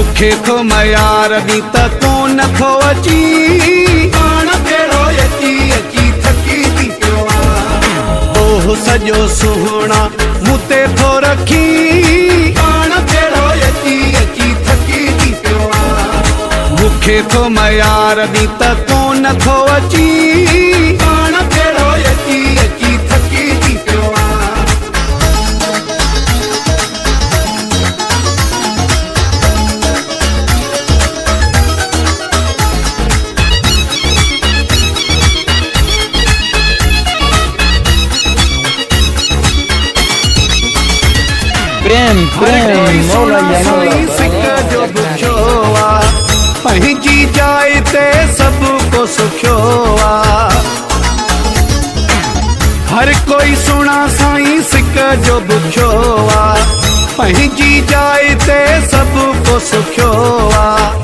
मुखे थो मयार दी त कोन थो अची पाण भेड़ो अची अची थकी थी पियो ओह सॼो सुहिणा मुते थो रखी पाण भेड़ो अची अची थकी थी पियो मुखे थो मयार दी त कोन थो अची पाण भेड़ो अची अची थकी थी पियो प्रेम प्रेम मौला सिक जो दुखियो पंहिंजी जाइ ते सब को सुखियो हर कोई सुना साईं सिक जो बुखियो पंहिंजी जाइ ते सब को सुखियो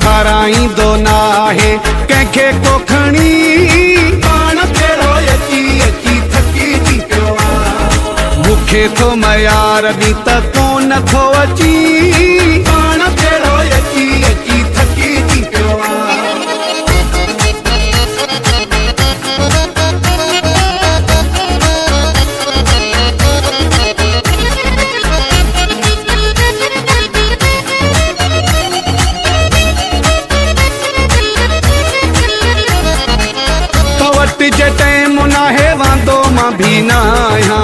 खाराईंदो नाहे कंहिंखे को खणी पाण भेड़ो अची अची थकी थी पियो मुखे थो मयार दी त कोन थो अची पाण भेड़ो अची अची थकी थी पियो तो वट जे टाइम नाहे वांदो मां भी न आहियां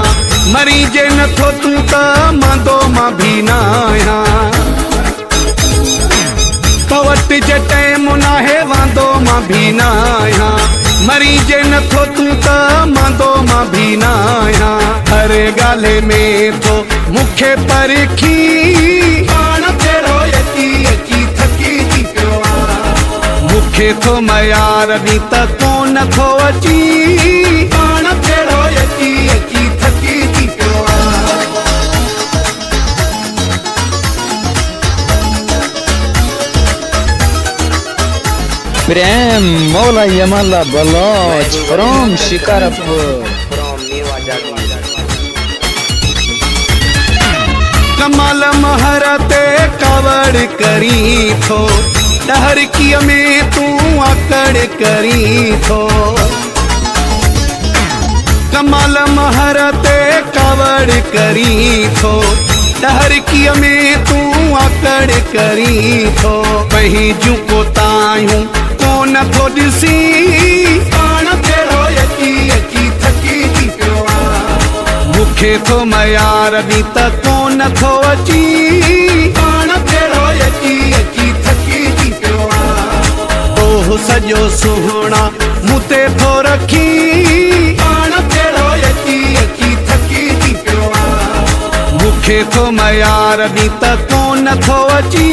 मरी जे नथो तू त मांदो मां भी न आहियां तो वट जे टाइम नाहे वांदो मां भी न आहियां मरी जे नथो तू त मांदो मां भी न आहियां हर ॻाल्हि में थो मुखे परखी पाण भेड़ो अची अची थकी थी पियो मुखे थो मयार दी त कोन थो अची पाण भेड़ो अची अची थकी थी पियो प्रेम मौला यमला बलोच फ्रॉम शिकारपुर कमाल महर ते कावड़ करी थो डहर कीअ में तू आकड़ करी थो कमाल महर ते कावड़ करी थो डहर कीअ में तू आकड़ करी थो पंहिंजूं कोतायूं कोन थो ॾिसी पाण भेड़ो अची अची थकी थी पियो मुखे थो मयार दी त कोन थो अची पाण भेड़ो अची अची थकी थी पियो ओह सॼो सुहिणा मुते थो रखी पाण भेड़ो अची अची थकी थी पियो मुखे थो मयार दी त कोन थो अची